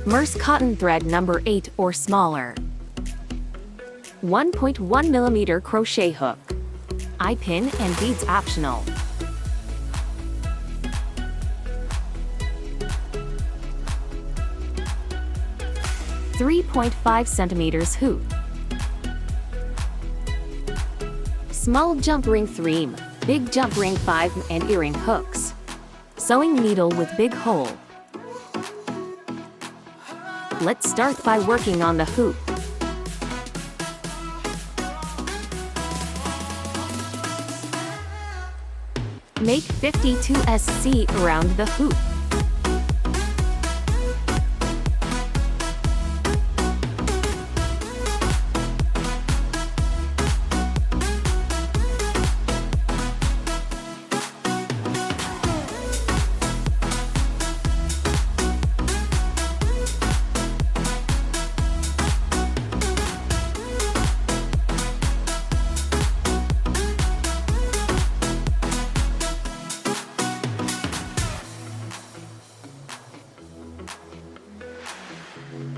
Merce cotton thread number 8 or smaller. 1.1 mm crochet hook. Eye pin and beads optional. .5 cm hoop. Small jump ring 3, big jump ring 5 and earring hooks. Sewing needle with big hole. Let's start by working on the hoop. Make 52 SC around the hoop.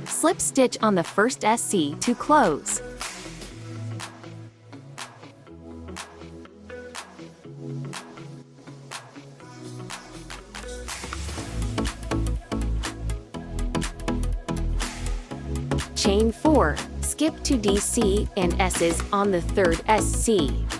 Slip stitch on the first SC to close. Chain 4, skip to DC and S's on the third SC.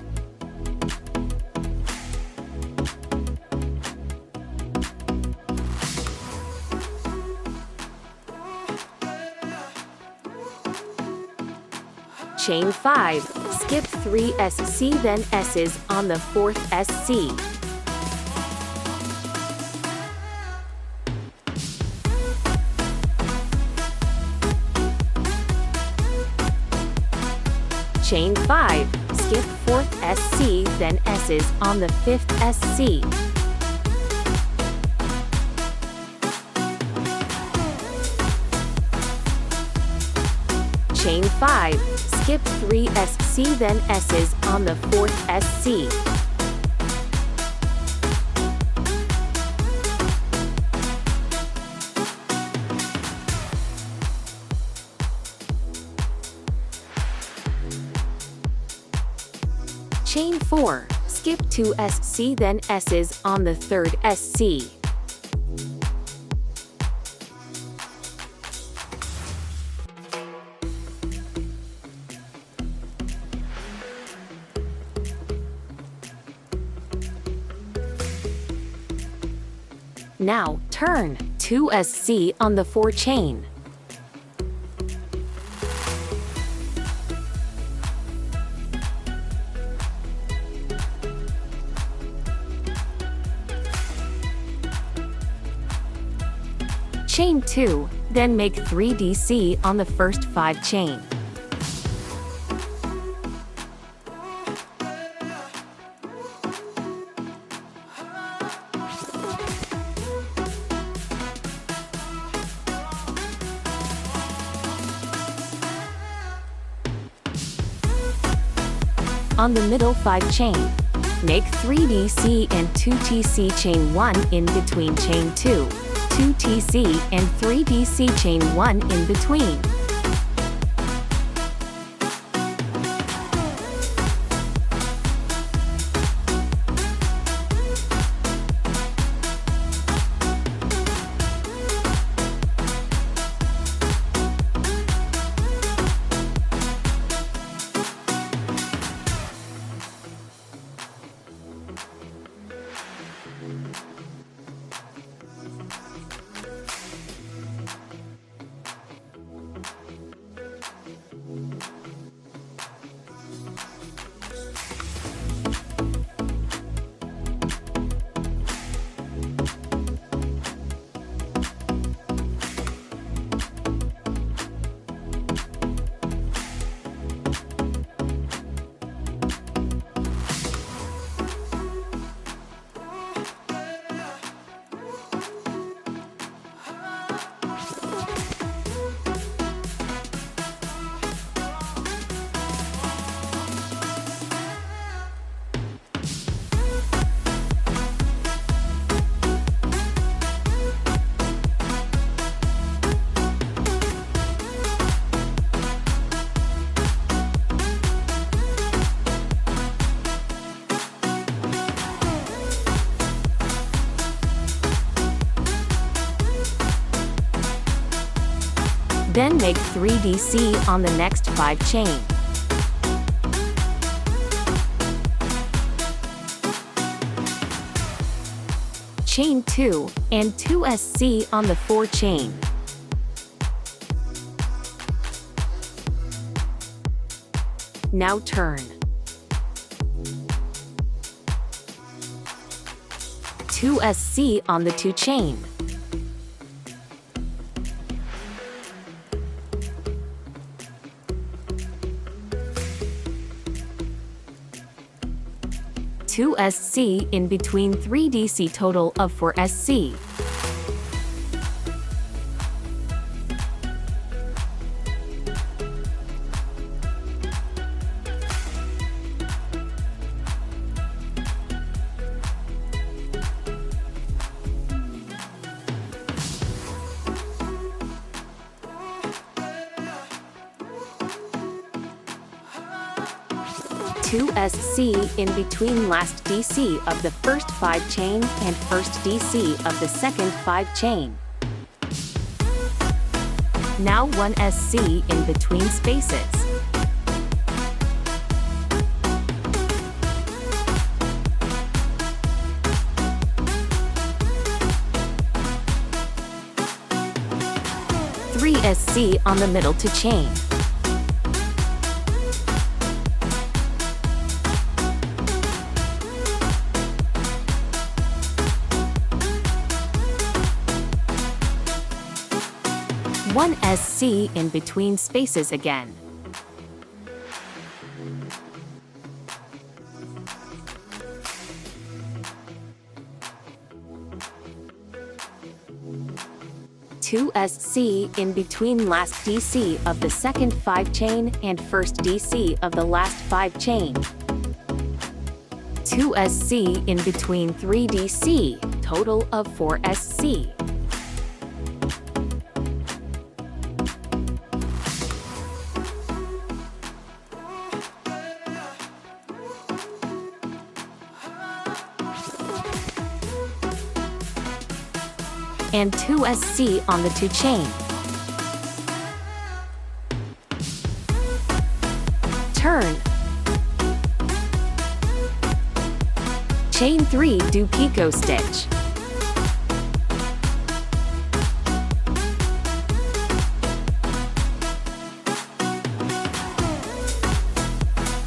Chain 5, skip 3 SC then S's on the fourth SC. Chain 5, skip 4th SC then S's on the 5th SC. Chain 5, skip 3 SC then S's on the 4th SC. Chain 4, skip 2 SC then S's on the 3rd SC. Now, turn 2 SC on the 4 chain. Chain 2, then make 3 DC on the first 5 chain. On the middle 5 chain, make 3 DC and 2 TC chain 1 in between chain 2, 2 TC and 3 DC chain 1 in between. Then make 3DC on the next 5 chain. Chain 2, and 2SC on the 4 chain. Now turn. 2SC on the 2 chain. Two SC in between 3DC, total of 4 SC. Two SC in between last DC of the first 5 chain and first DC of the second 5 chain. Now 1 SC in between spaces. Three SC on the middle to chain. One SC in between spaces again. Two SC in between last DC of the second 5 chain and first DC of the last 5 chain. Two SC in between 3 DC, total of 4 SC. And 2 SC on the 2 chain. Turn. Chain 3, do picot stitch.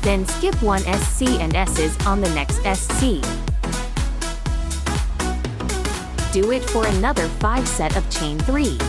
Then skip 1 SC and S's on the next SC. Do it for another 5 set of chain 3.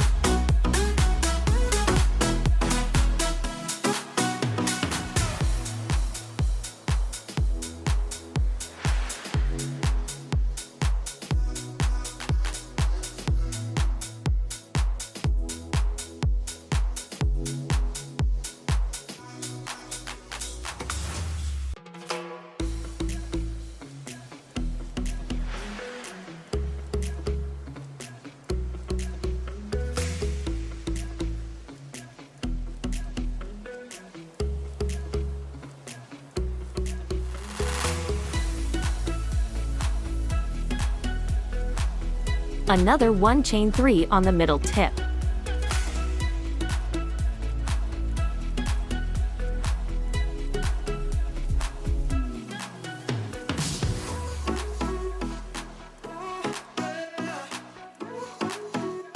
Another 1 chain 3 on the middle tip.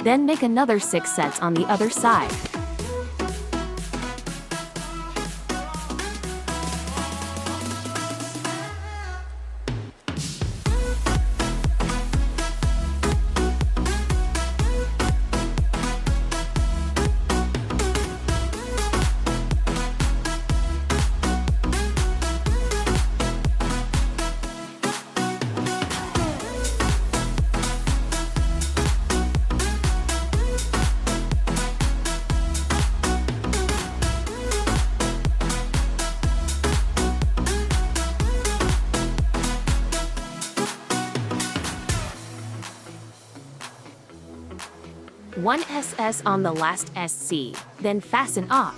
Then make another 6 sets on the other side. One SS on the last SC, then fasten off.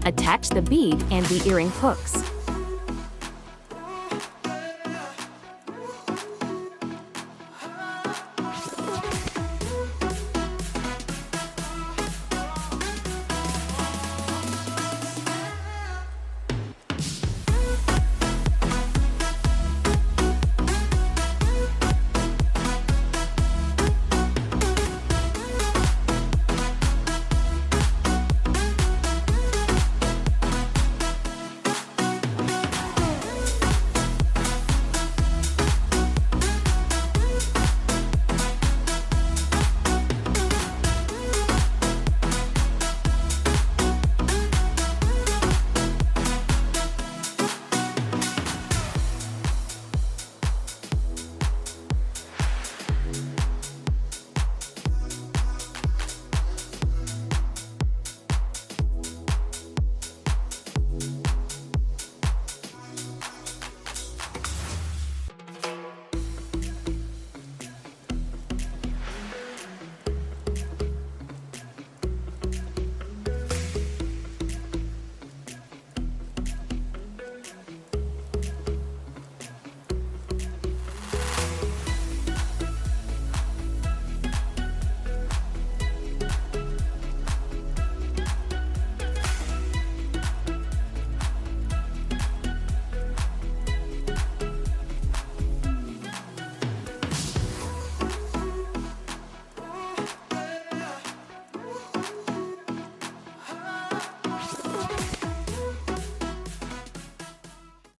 Attach the bead and the earring hooks.